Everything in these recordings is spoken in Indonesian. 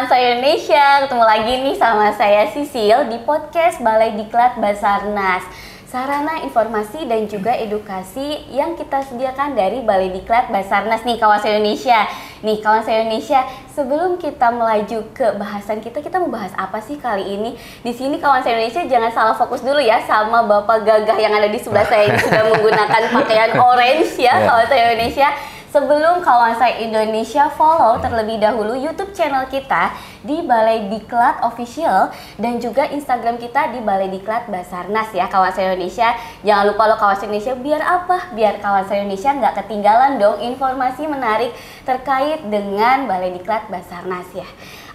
Saya Indonesia, ketemu lagi nih sama saya Sisil di podcast Balai Diklat Basarnas. Sarana informasi dan juga edukasi yang kita sediakan dari Balai Diklat Basarnas nih kawan saya Indonesia. Nih kawan saya Indonesia, sebelum kita melaju ke bahasan kita mau bahas apa sih kali ini? Di sini kawan saya Indonesia jangan salah fokus dulu ya sama Bapak Gagah yang ada di sebelah saya ini sudah menggunakan pakaian orange ya kawan saya Indonesia. Sebelum kawan saya Indonesia follow terlebih dahulu YouTube channel kita di Balai Diklat Official dan juga Instagram kita di Balai Diklat Basarnas ya kawan saya Indonesia. Jangan lupa lo kawan saya Indonesia, biar apa? Biar kawan saya Indonesia nggak ketinggalan dong informasi menarik terkait dengan Balai Diklat Basarnas ya.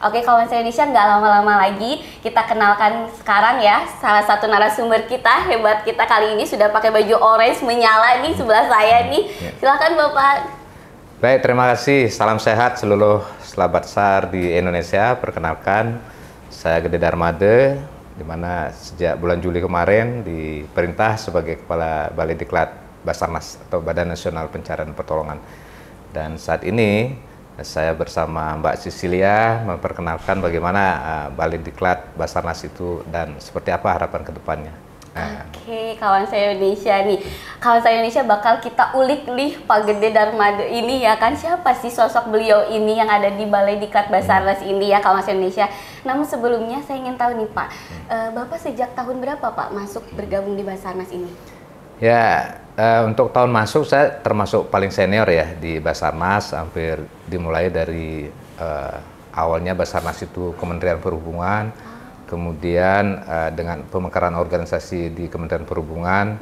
Oke kawan saya Indonesia, nggak lama-lama lagi kita kenalkan sekarang ya salah satu narasumber kita hebat kita kali ini sudah pakai baju orange menyala nih sebelah saya nih. Silakan Bapak. Baik, terima kasih. Salam sehat seluruh sahabat SAR di Indonesia. Perkenalkan, saya Gede Darmade, di mana sejak bulan Juli kemarin diperintah sebagai Kepala Balai Diklat Basarnas atau Badan Nasional Pencarian dan Pertolongan. Dan saat ini saya bersama Mbak Sisilia memperkenalkan bagaimana Balai Diklat Basarnas itu dan seperti apa harapan ke depannya. Oke, kawan saya Indonesia nih. Kawan saya Indonesia bakal kita ulik nih Pak Gede Darmade ini ya kan. Siapa sih sosok beliau ini yang ada di Balai Diklat Basarnas ini ya kawan saya Indonesia. Namun sebelumnya saya ingin tahu nih Pak, Bapak sejak tahun berapa Pak masuk bergabung di Basarnas ini? Ya, untuk tahun masuk saya termasuk paling senior ya di Basarnas. Hampir dimulai dari awalnya Basarnas itu Kementerian Perhubungan. Kemudian dengan pemekaran organisasi di Kementerian Perhubungan,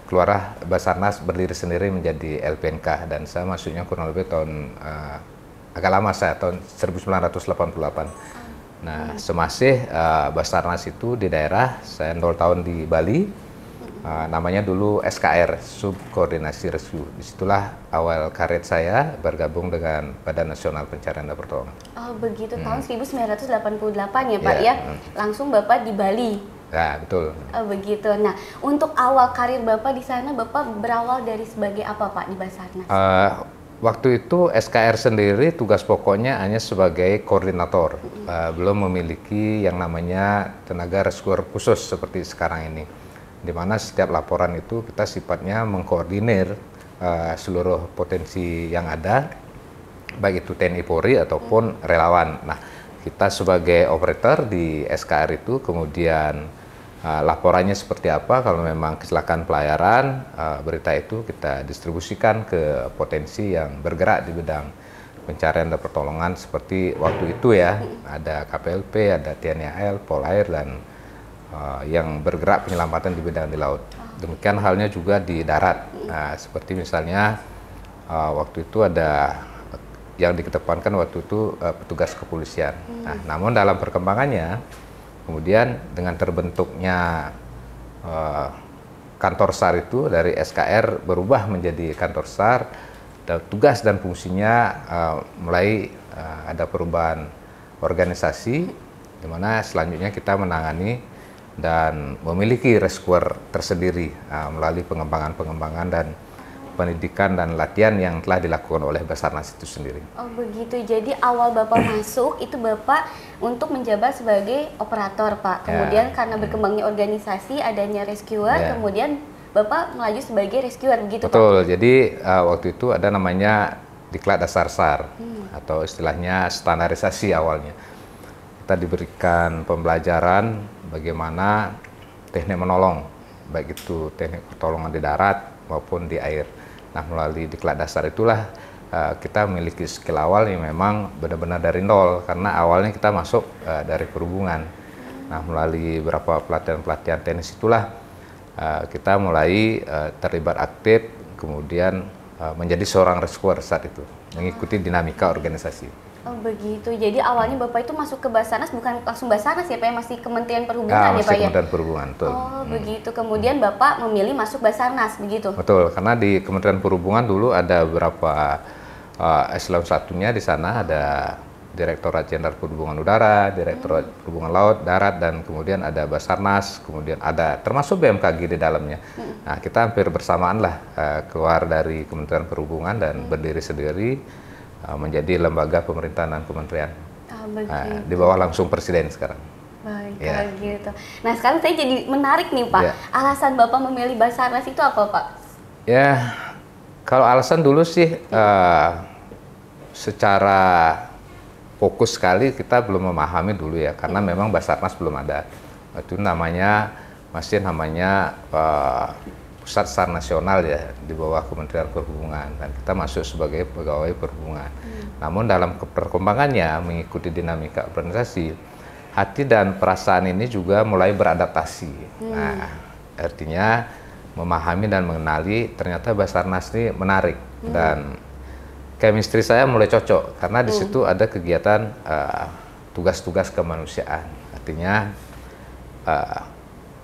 keluarlah Basarnas berdiri sendiri menjadi LPNK dan saya masuknya kurang lebih tahun agak lama saya tahun 1988. Nah, semasih Basarnas itu di daerah, saya 0 tahun di Bali. Namanya dulu SKR, Subkoordinasi Rescue. Disitulah awal karir saya bergabung dengan Badan Nasional Pencarian dan Pertolongan. Oh begitu, tahun 1988 ya Pak ya? Langsung Bapak di Bali? Ya betul. Oh begitu, nah untuk awal karir Bapak di sana, Bapak berawal dari sebagai apa Pak di Basarnas? Waktu itu SKR sendiri tugas pokoknya hanya sebagai koordinator, belum memiliki yang namanya tenaga rescuer khusus seperti sekarang ini. Di mana setiap laporan itu kita sifatnya mengkoordinir seluruh potensi yang ada, baik itu TNI Polri ataupun relawan. Nah, kita sebagai operator di SKR itu kemudian laporannya seperti apa, kalau memang kecelakaan pelayaran, berita itu kita distribusikan ke potensi yang bergerak di bidang pencarian dan pertolongan seperti waktu itu ya, ada KPLP, ada TNI AL, Polair, dan yang bergerak penyelamatan di bidang di laut. Demikian halnya juga di darat. Seperti misalnya waktu itu ada yang dikedepankan waktu itu petugas kepolisian. Nah, namun dalam perkembangannya, kemudian dengan terbentuknya kantor SAR itu dari SKR berubah menjadi kantor SAR, dan tugas dan fungsinya mulai ada perubahan organisasi, di mana selanjutnya kita menangani dan memiliki rescuer tersendiri melalui pengembangan dan pendidikan dan latihan yang telah dilakukan oleh Basarnas itu sendiri. Oh begitu, jadi awal Bapak masuk itu Bapak untuk menjabat sebagai operator Pak. Kemudian karena berkembangnya organisasi, adanya rescuer, kemudian Bapak melaju sebagai rescuer begitu Pak? Betul, jadi waktu itu ada namanya Diklat Dasar SAR atau istilahnya standarisasi awalnya. Kita diberikan pembelajaran bagaimana teknik menolong, baik itu teknik pertolongan di darat maupun di air. Nah, melalui Diklat Dasar itulah kita memiliki skill awal yang memang benar-benar dari nol, karena awalnya kita masuk dari perhubungan. Nah, melalui beberapa pelatihan-pelatihan teknis itulah kita mulai terlibat aktif, kemudian menjadi seorang rescuer saat itu, mengikuti dinamika organisasi. Oh begitu, jadi awalnya Bapak itu masuk ke Basarnas bukan langsung Basarnas ya Pak, masih Kementerian Perhubungan ya Pak ya? Kementerian Perhubungan, betul. Oh begitu, kemudian Bapak memilih masuk Basarnas begitu? Betul, karena di Kementerian Perhubungan dulu ada beberapa eselon satunya di sana, ada Direktorat Jenderal Perhubungan Udara, Direktorat Perhubungan Laut, Darat, dan kemudian ada Basarnas, kemudian ada termasuk BMKG di dalamnya. Nah, kita hampir bersamaan lah keluar dari Kementerian Perhubungan dan berdiri sendiri menjadi lembaga pemerintahan dan kementerian. Di bawah langsung presiden sekarang. Baik, kalau gitu. Nah, sekarang saya jadi menarik nih, Pak. Alasan Bapak memilih Basarnas itu apa, Pak? Ya, kalau alasan dulu sih secara fokus sekali kita belum memahami dulu ya, karena memang Basarnas belum ada. Itu masih namanya Pusat SAR Nasional ya, di bawah Kementerian Perhubungan, dan kita masuk sebagai pegawai perhubungan. Namun dalam perkembangannya mengikuti dinamika organisasi, hati dan perasaan ini juga mulai beradaptasi. Nah, artinya memahami dan mengenali ternyata Basarnas ini menarik, dan chemistry saya mulai cocok karena di situ ada kegiatan tugas-tugas kemanusiaan. Artinya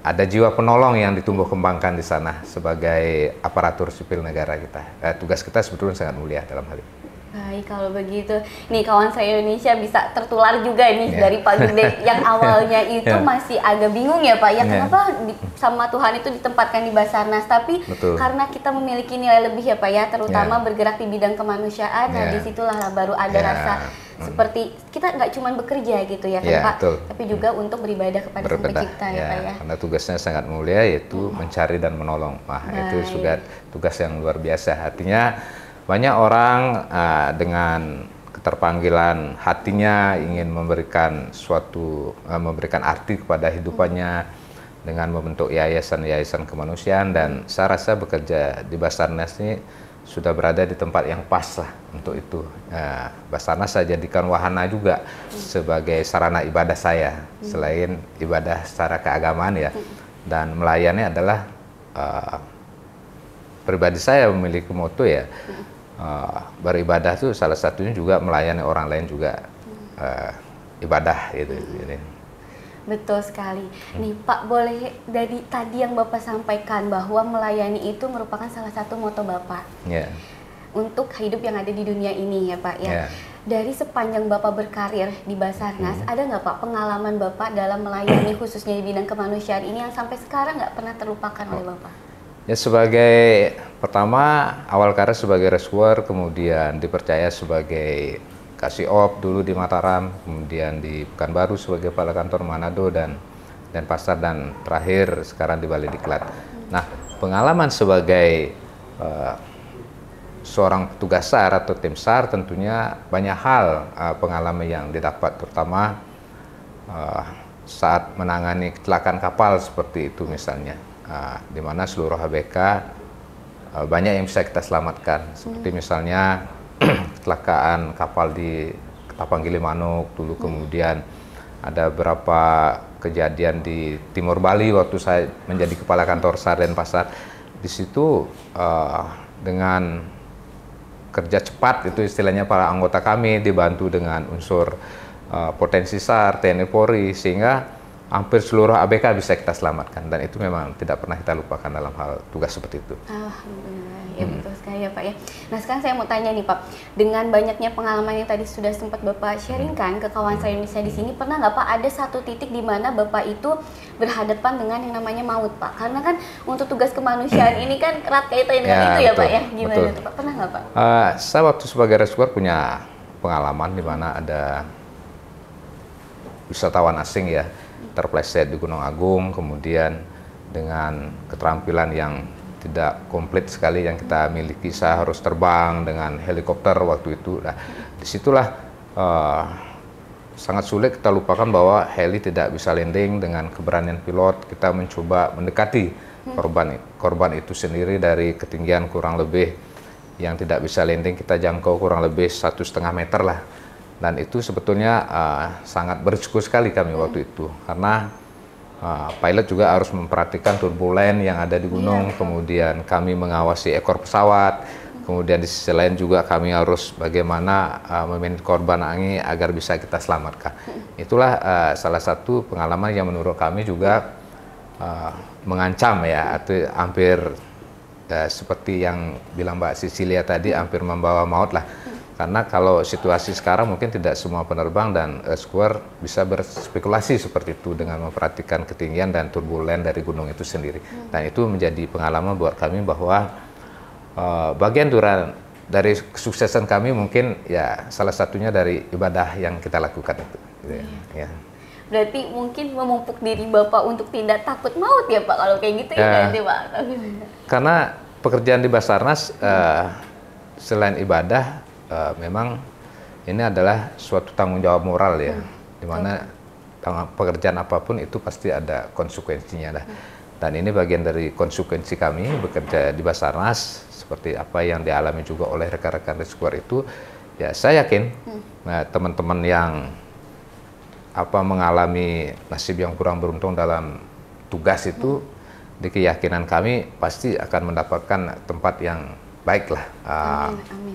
ada jiwa penolong yang ditumbuh kembangkan di sana sebagai aparatur sipil negara kita. Tugas kita sebetulnya sangat mulia dalam hal ini. Baik, kalau begitu, nih kawan saya Indonesia bisa tertular juga nih dari Pak Gede yang awalnya itu masih agak bingung ya Pak, ya kenapa sama Tuhan itu ditempatkan di Basarnas, tapi karena kita memiliki nilai lebih ya Pak ya, terutama bergerak di bidang kemanusiaan, nah disitulah baru ada rasa seperti kita nggak cuma bekerja gitu ya kan Pak, tapi juga untuk beribadah kepada Sang Pencipta ya Pak ya. Karena tugasnya sangat mulia, yaitu mencari dan menolong. Itu juga tugas yang luar biasa. Artinya banyak orang dengan keterpanggilan hatinya ingin memberikan memberikan arti kepada hidupannya dengan membentuk yayasan-yayasan kemanusiaan, dan saya rasa bekerja di Basarnas ini sudah berada di tempat yang pas lah untuk itu. Basarnas saya jadikan wahana juga sebagai sarana ibadah saya, selain ibadah secara keagamaan ya, dan melayani adalah pribadi saya memiliki moto ya, beribadah itu salah satunya juga melayani orang lain juga ibadah gitu. Betul sekali. Nih Pak, boleh dari tadi yang Bapak sampaikan bahwa melayani itu merupakan salah satu moto Bapak untuk hidup yang ada di dunia ini ya Pak ya. Dari sepanjang Bapak berkarir di Basarnas, ada nggak Pak pengalaman Bapak dalam melayani khususnya di bidang kemanusiaan ini yang sampai sekarang nggak pernah terlupakan oleh Bapak? Ya, sebagai pertama awal karir sebagai rescuer, kemudian dipercaya sebagai kasih op dulu di Mataram, kemudian di Pekanbaru sebagai kepala kantor Manado dan Pasar, dan terakhir sekarang di Balai Diklat. Nah, pengalaman sebagai seorang petugas SAR atau tim SAR tentunya banyak hal pengalaman yang didapat, terutama saat menangani kecelakaan kapal seperti itu misalnya. Di mana seluruh ABK banyak yang bisa kita selamatkan, seperti misalnya kecelakaan kapal di Ketapang Gilimanuk dulu, kemudian ada beberapa kejadian di Timur Bali waktu saya menjadi kepala kantor SAR dan Pasar. Di situ dengan kerja cepat, itu istilahnya para anggota kami dibantu dengan unsur potensi SAR, TNI Polri, sehingga hampir seluruh ABK bisa kita selamatkan, dan itu memang tidak pernah kita lupakan dalam hal tugas seperti itu. Alhamdulillah, ya betul sekali ya Pak ya. Nah sekarang saya mau tanya nih Pak, dengan banyaknya pengalaman yang tadi sudah sempat Bapak sharingkan ke kawan saya Indonesia di sini, pernah nggak Pak ada satu titik di mana Bapak itu berhadapan dengan yang namanya maut Pak? Karena kan untuk tugas kemanusiaan ini kan erat kaitan dengan itu ya Pak ya, gimana tuh Pak? Pernah nggak Pak? Saya waktu sebagai rescuer punya pengalaman di mana ada wisatawan asing ya terpleset di Gunung Agung, kemudian dengan keterampilan yang tidak komplit sekali yang kita miliki, saya harus terbang dengan helikopter waktu itu. Nah, disitulah sangat sulit kita lupakan bahwa heli tidak bisa landing. Dengan keberanian pilot, kita mencoba mendekati korban itu sendiri dari ketinggian kurang lebih yang tidak bisa landing, kita jangkau kurang lebih 1,5 meter lah. Dan itu sebetulnya sangat berisiko sekali kami waktu itu, karena pilot juga harus memperhatikan turbulen yang ada di gunung, kemudian kami mengawasi ekor pesawat, kemudian di sisi lain juga kami harus bagaimana memanage korban angin agar bisa kita selamatkan. Itulah salah satu pengalaman yang menurut kami juga mengancam ya, atau hampir seperti yang bilang Mbak Cecilia tadi, hampir membawa maut lah. Karena kalau situasi sekarang mungkin tidak semua penerbang dan rescuer bisa berspekulasi seperti itu dengan memperhatikan ketinggian dan turbulen dari gunung itu sendiri. Dan itu menjadi pengalaman buat kami bahwa bagian dari kesuksesan kami mungkin ya salah satunya dari ibadah yang kita lakukan itu. Gitu ya. Berarti mungkin memupuk diri Bapak untuk tidak takut maut ya Pak, kalau kayak gitu ya nanti Pak? Karena pekerjaan di Basarnas selain ibadah, memang ini adalah suatu tanggung jawab moral ya, dimana pekerjaan apapun itu pasti ada konsekuensinya dah. Dan ini bagian dari konsekuensi kami bekerja di Basarnas, seperti apa yang dialami juga oleh rekan-rekan rescuer itu. Ya saya yakin teman-teman yang mengalami nasib yang kurang beruntung dalam tugas itu, di keyakinan kami pasti akan mendapatkan tempat yang baik lah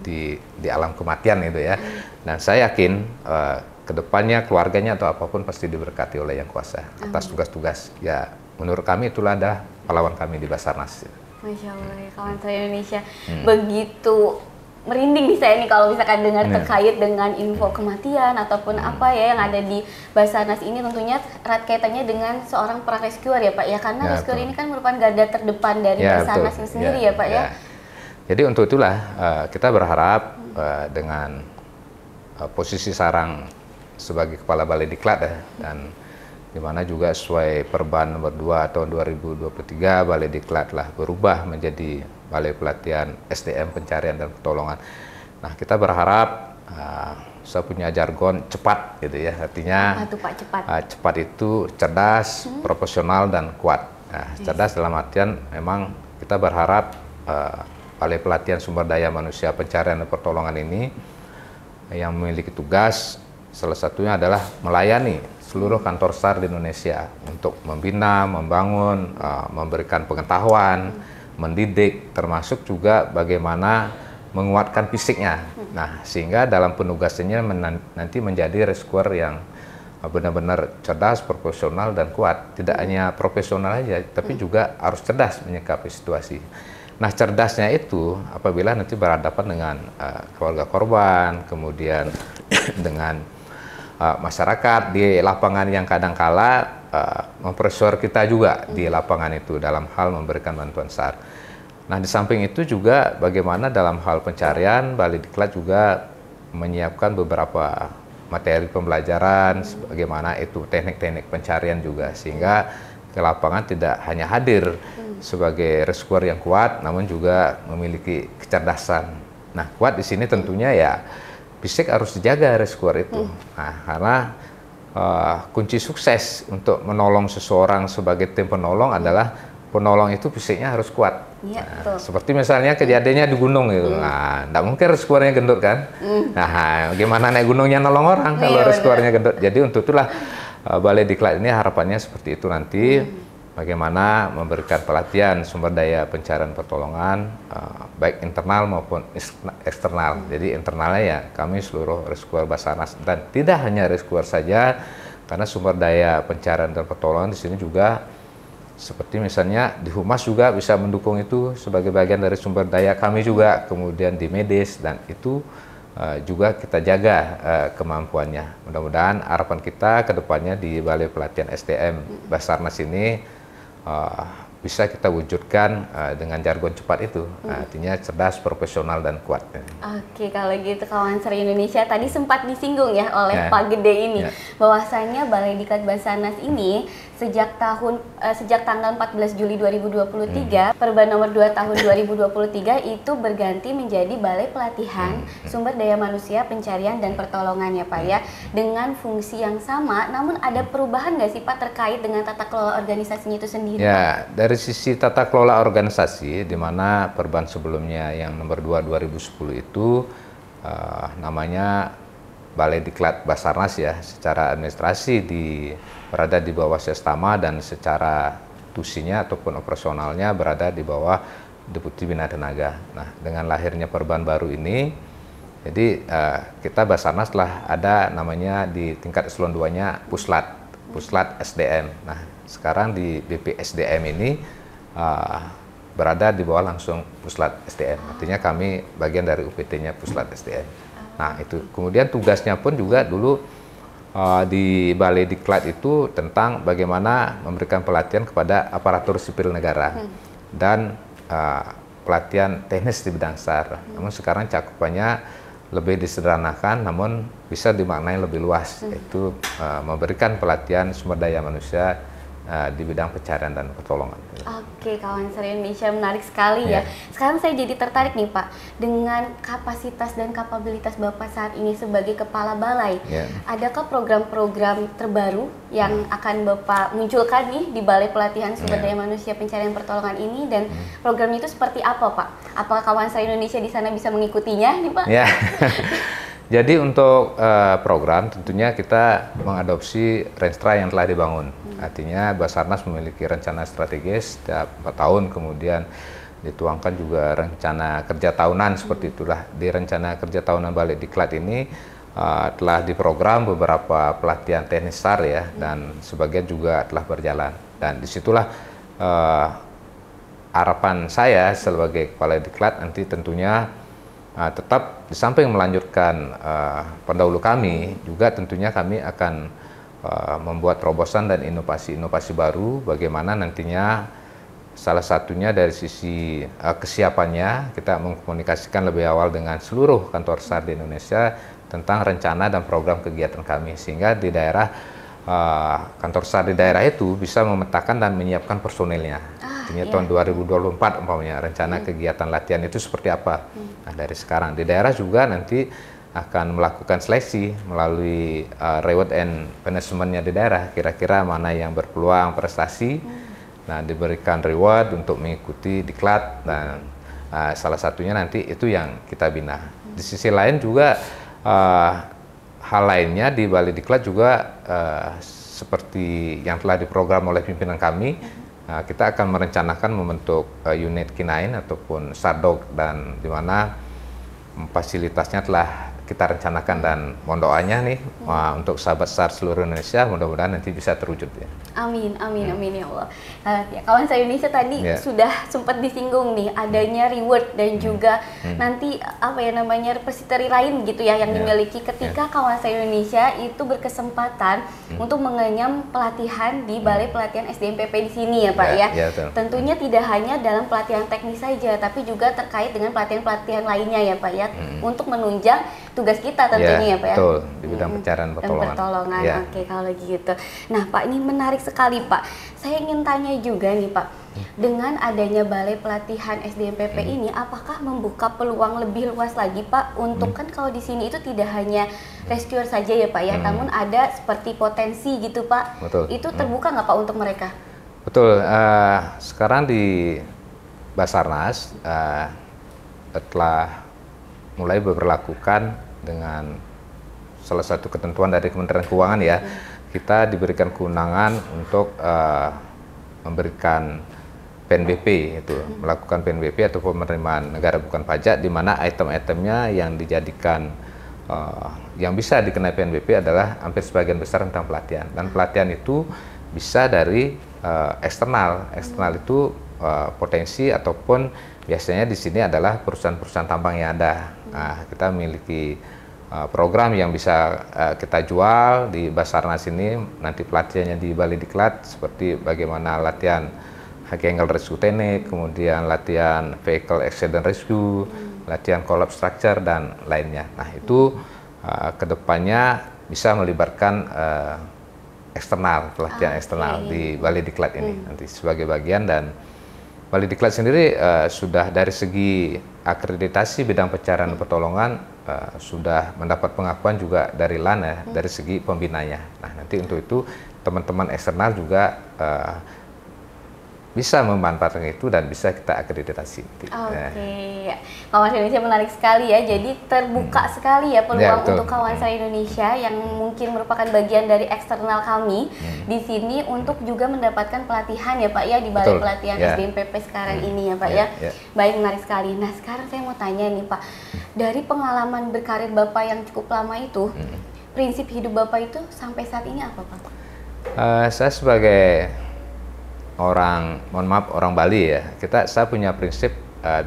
di alam kematian itu ya. Dan saya yakin kedepannya keluarganya atau apapun pasti diberkati oleh Yang Kuasa atas tugas-tugas. Ya menurut kami itulah ada pahlawan kami di Basarnas. Masya Allah ya kawan saya Indonesia, begitu merinding nih saya nih kalau misalkan dengar terkait dengan info kematian ataupun apa ya yang ada di Basarnas ini. Tentunya erat kaitannya dengan seorang pra-rescuer ya Pak ya, karena rescuer ini kan merupakan garda terdepan dari Basarnas ini sendiri ya Pak ya. Jadi untuk itulah kita berharap dengan posisi Sarang sebagai Kepala Balai Diklat dan di mana juga sesuai Perban nomor 2 tahun 2023 Balai Diklat telah berubah menjadi Balai Pelatihan SDM Pencarian dan Pertolongan. Nah, kita berharap saya punya jargon cepat gitu ya, artinya apa tuh Pak cepat? Cepat itu cerdas, profesional dan kuat. Nah, cerdas dalam artian memang kita berharap Balai Pelatihan Sumber Daya Manusia Pencarian dan Pertolongan ini yang memiliki tugas salah satunya adalah melayani seluruh kantor SAR di Indonesia untuk membina, membangun, memberikan pengetahuan, mendidik, termasuk juga bagaimana menguatkan fisiknya. Nah, sehingga dalam penugasannya nanti menjadi rescuer yang benar-benar cerdas, profesional, dan kuat. Tidak hanya profesional aja, tapi juga harus cerdas menyikapi situasi. Nah, cerdasnya itu apabila nanti berhadapan dengan keluarga korban, kemudian dengan masyarakat di lapangan yang kadangkala mempersuar kita juga di lapangan itu dalam hal memberikan bantuan SAR. Nah, di samping itu juga bagaimana dalam hal pencarian Balai Diklat juga menyiapkan beberapa materi pembelajaran, bagaimana itu teknik-teknik pencarian juga, sehingga ke lapangan tidak hanya hadir sebagai rescuer yang kuat, namun juga memiliki kecerdasan. Nah, kuat di sini tentunya ya fisik harus dijaga rescuer itu. Nah, karena kunci sukses untuk menolong seseorang sebagai tim penolong adalah penolong itu fisiknya harus kuat. Nah, seperti misalnya kejadiannya di gunung gitu. Nah, tidak mungkin rescuernya gendut kan? Nah, gimana naik gunungnya nolong orang kalau rescuernya gendut? Jadi untuk itulah Balai Diklat ini harapannya seperti itu nanti. Bagaimana memberikan pelatihan sumber daya pencarian pertolongan baik internal maupun eksternal. Jadi internalnya ya kami seluruh rescuer Basarnas, dan tidak hanya rescuer saja, karena sumber daya pencarian dan pertolongan di sini juga seperti misalnya di Humas juga bisa mendukung itu sebagai bagian dari sumber daya kami juga, kemudian di medis, dan itu juga kita jaga kemampuannya. Mudah-mudahan harapan kita ke depannya di Balai Pelatihan SDM Basarnas ini bisa kita wujudkan dengan jargon cepat itu, artinya cerdas, profesional, dan kuat. Oke, kalau gitu kawan Seri Indonesia, tadi sempat disinggung ya oleh Pak Gede ini, bahwasanya Balai Diklat Basarnas ini sejak tanggal 14 Juli 2023, Perban nomor 2 tahun 2023 itu berganti menjadi Balai Pelatihan Sumber Daya Manusia Pencarian dan Pertolongan ya Pak ya, dengan fungsi yang sama, namun ada perubahan nggak sih Pak terkait dengan tata kelola organisasinya itu sendiri? Ya, dari sisi tata kelola organisasi, di mana Perban sebelumnya yang nomor 2 2010 itu namanya Balai Diklat Basarnas ya, secara administrasi berada di bawah Sestama, dan secara tusinya ataupun operasionalnya berada di bawah Deputi Bina Tenaga. Nah, dengan lahirnya Perban baru ini, jadi kita Basarnas telah ada namanya di tingkat eselon 2-nya Puslat SDM. Nah, sekarang di BPSDM ini berada di bawah langsung Puslat SDM. Artinya kami bagian dari UPT-nya Puslat SDM. Nah, itu kemudian tugasnya pun juga dulu di Balai Diklat itu tentang bagaimana memberikan pelatihan kepada aparatur sipil negara dan pelatihan teknis di bidang SAR. Namun sekarang cakupannya lebih disederhanakan, namun bisa dimaknai lebih luas, yaitu memberikan pelatihan sumber daya manusia di bidang pencarian dan pertolongan. Oke, kawan SAR Indonesia, menarik sekali ya. Sekarang saya jadi tertarik nih Pak, dengan kapasitas dan kapabilitas Bapak saat ini sebagai Kepala Balai. Adakah program-program terbaru yang akan Bapak munculkan nih di Balai Pelatihan Sumber Daya Manusia Pencarian Pertolongan ini, dan program itu seperti apa Pak? Apakah kawan SAR Indonesia di sana bisa mengikutinya nih Pak? Jadi untuk program tentunya kita mengadopsi Renstra yang telah dibangun. Artinya Basarnas memiliki rencana strategis setiap 4 tahun, kemudian dituangkan juga rencana kerja tahunan seperti itulah. Di rencana kerja tahunan Balai Diklat ini telah diprogram beberapa pelatihan teknis SAR ya, dan sebagian juga telah berjalan. Dan disitulah harapan saya sebagai Kepala Diklat nanti tentunya tetap di samping melanjutkan pendahulu kami, juga tentunya kami akan membuat terobosan dan inovasi-inovasi baru, bagaimana nantinya salah satunya dari sisi kesiapannya kita mengkomunikasikan lebih awal dengan seluruh kantor SAR di Indonesia tentang rencana dan program kegiatan kami, sehingga di daerah kantor SAR di daerah itu bisa memetakan dan menyiapkan personilnya. Artinya tahun 2024 umpamanya rencana kegiatan latihan itu seperti apa. Nah, dari sekarang di daerah juga nanti akan melakukan seleksi melalui reward and punishment-nya di daerah, kira-kira mana yang berpeluang prestasi. Nah, diberikan reward untuk mengikuti diklat, dan salah satunya nanti itu yang kita bina. Di sisi lain juga hal lainnya di Balai Diklat juga seperti yang telah diprogram oleh pimpinan kami, kita akan merencanakan membentuk unit K9 ataupun SARDOG, dan di mana fasilitasnya telah kita rencanakan, dan mohon doanya nih untuk sahabat SAR seluruh Indonesia, mudah-mudahan nanti bisa terwujud ya. Amin, amin, amin ya Allah. Ya, kawan SAR Indonesia tadi sudah sempat disinggung nih adanya reward dan juga nanti apa ya namanya repository lain gitu ya yang dimiliki ketika kawan SAR Indonesia itu berkesempatan untuk mengenyam pelatihan di Balai Pelatihan SDMPP di sini ya Pak ya. Tentunya tidak hanya dalam pelatihan teknis saja, tapi juga terkait dengan pelatihan-pelatihan lainnya ya Pak ya, untuk menunjang tugas kita tentunya ya Pak ya. Betul, di bidang pencarian pertolongan. Oke, kalau gitu. Nah Pak, ini menarik sekali Pak. Saya ingin tanya juga nih Pak, dengan adanya Balai Pelatihan SDMPP ini, apakah membuka peluang lebih luas lagi Pak untuk kan kalau di sini itu tidak hanya rescuer saja ya Pak ya, namun ada seperti potensi gitu Pak. Betul. Itu terbuka nggak Pak untuk mereka? Betul. Sekarang di Basarnas telah mulai berlakukan dengan salah satu ketentuan dari Kementerian Keuangan ya, kita diberikan kewenangan untuk memberikan PNBP, itu melakukan PNBP atau penerimaan negara bukan pajak, di mana item-itemnya yang dijadikan yang bisa dikenai PNBP adalah hampir sebagian besar tentang pelatihan, dan pelatihan itu bisa dari eksternal. Eksternal itu potensi ataupun biasanya di sini adalah perusahaan-perusahaan tambang yang ada. Nah, kita memiliki program yang bisa kita jual di Basarnas ini, nanti pelatihannya di Balai Diklat, seperti bagaimana latihan high angle rescue teknik, kemudian latihan vehicle accident rescue, latihan collapse structure, dan lainnya. Nah, itu kedepannya bisa melibatkan eksternal, pelatihan eksternal di Balai Diklat ini nanti sebagai bagian. Dan Balai Diklat sendiri sudah dari segi akreditasi bidang pencarian pertolongan sudah mendapat pengakuan juga dari LAN ya, dari segi pembinanya. Nah, nanti untuk itu teman-teman eksternal juga bisa memanfaatkan itu dan bisa kita akreditasi. Oke, kawan SAR Indonesia menarik sekali ya. Jadi terbuka sekali ya peluang untuk kawan SAR Indonesia yang mungkin merupakan bagian dari eksternal kami di sini untuk juga mendapatkan pelatihan ya Pak ya di Balai Pelatihan SDMPP sekarang ini ya Pak ya. Baik, menarik sekali. Nah, sekarang saya mau tanya nih Pak, dari pengalaman berkarir Bapak yang cukup lama itu, prinsip hidup Bapak itu sampai saat ini apa Pak? Saya sebagai orang, mohon maaf, orang Bali ya, saya punya prinsip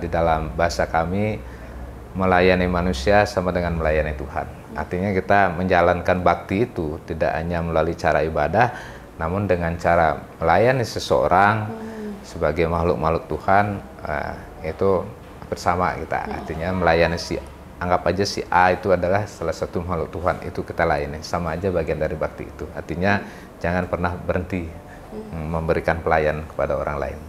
di dalam bahasa kami, melayani manusia sama dengan melayani Tuhan. Artinya kita menjalankan bakti itu tidak hanya melalui cara ibadah, namun dengan cara melayani seseorang sebagai makhluk-makhluk Tuhan itu bersama kita. Artinya melayani anggap aja si A itu adalah salah satu makhluk Tuhan, itu kita layani, sama aja bagian dari bakti itu. Artinya jangan pernah berhenti memberikan pelayan kepada orang lain.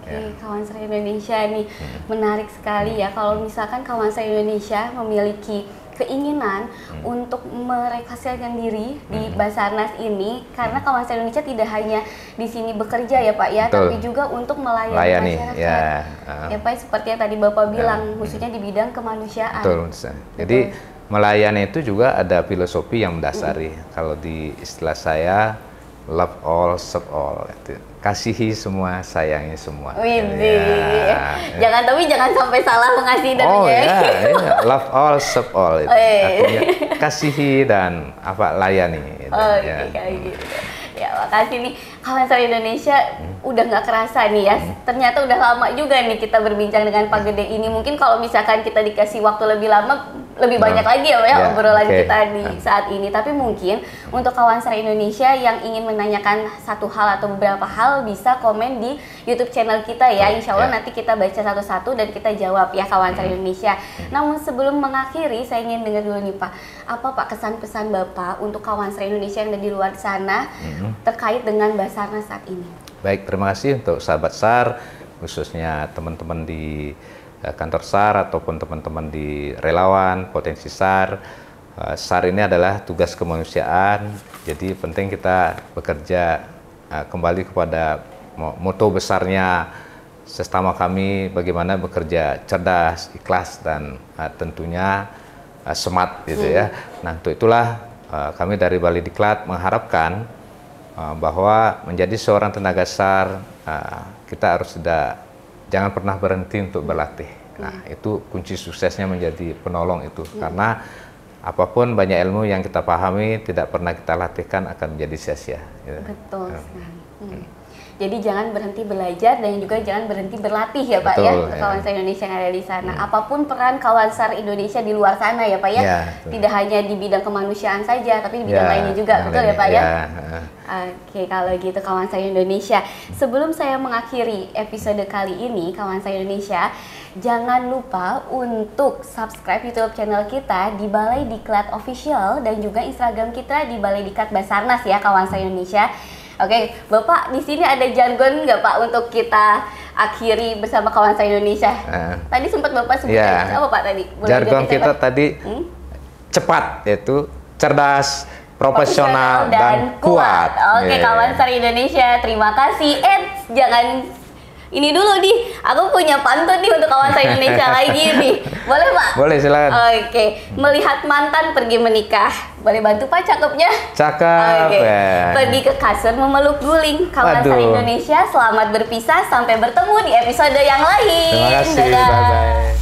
Oke, Kawansar Indonesia nih menarik sekali ya. Kalau misalkan Kawansar Indonesia memiliki keinginan untuk merekreasikan diri di Basarnas ini, karena Kawansar Indonesia tidak hanya di sini bekerja ya Pak ya, tapi juga untuk melayani masyarakat. Ya Pak, seperti yang tadi Bapak bilang, khususnya di bidang kemanusiaan. Betul. Jadi melayani itu juga ada filosofi yang mendasari. Kalau di istilah saya, love all, serve all. Kasihi semua, sayangi semua. Jangan sampai salah mengasihi dan love all, serve all. Artinya kasihi dan layani. Kayak gitu. Ya, makasih nih Kawansar Indonesia. Udah nggak kerasa nih ya. Ternyata udah lama juga nih kita berbincang dengan Pak Gede ini. Mungkin kalau misalkan kita dikasih waktu lebih lama, lebih banyak lagi ya obrolan kita di saat ini. Tapi mungkin untuk Kawansar Indonesia yang ingin menanyakan satu hal atau beberapa hal, bisa komen di YouTube channel kita ya. Insya Allah nanti kita baca satu-satu dan kita jawab ya Kawansar Indonesia. Namun sebelum mengakhiri, saya ingin dengar dulu nih Pak, apa Pak kesan-pesan Bapak untuk Kawansar Indonesia yang ada di luar sana terkait dengan Basarnas saat ini? Baik, terima kasih untuk sahabat SAR, khususnya teman-teman di kantor SAR ataupun teman-teman di relawan, potensi SAR. SAR ini adalah tugas kemanusiaan, jadi penting kita bekerja kembali kepada moto besarnya sesama kami, bagaimana bekerja cerdas, ikhlas, dan tentunya smart gitu ya. Nah, untuk itulah kami dari Balai Diklat mengharapkan bahwa menjadi seorang tenaga SAR, kita harus jangan pernah berhenti untuk berlatih. Nah, itu kunci suksesnya menjadi penolong itu. Karena apapun banyak ilmu yang kita pahami, tidak pernah kita latihkan akan menjadi sia-sia. Gitu. Betul sekali. Jadi jangan berhenti belajar dan juga jangan berhenti berlatih ya Pak. Betul, ya, Kawansar Indonesia yang ada di sana. Apapun peran Kawansar Indonesia di luar sana ya Pak ya. Tidak hanya di bidang kemanusiaan saja, tapi di bidang lainnya juga. Betul ya Pak ya? Oke, kalau gitu Kawansar Indonesia. Sebelum saya mengakhiri episode kali ini Kawansar Indonesia, jangan lupa untuk subscribe YouTube channel kita di Balai Diklat Official dan juga Instagram kita di Balai Diklat Basarnas ya Kawansar Indonesia. Oke, Bapak di sini ada jargon nggak Pak untuk kita akhiri bersama Kawansar Indonesia? Tadi sempat Bapak sebutkan apa Pak tadi? Boleh jargon kita tadi cepat, yaitu cerdas, profesional dan kuat. Oke, Kawansar Indonesia, terima kasih. Jangan ini dulu nih, aku punya pantun nih untuk Kawansar Indonesia lagi nih. Boleh Pak? Boleh, silakan. Oke, melihat mantan pergi menikah. Boleh bantu Pak cakepnya? Cakep. Pergi ke kasur memeluk guling. Kawansar Indonesia, selamat berpisah. Sampai bertemu di episode yang lain. Terima kasih, bye-bye.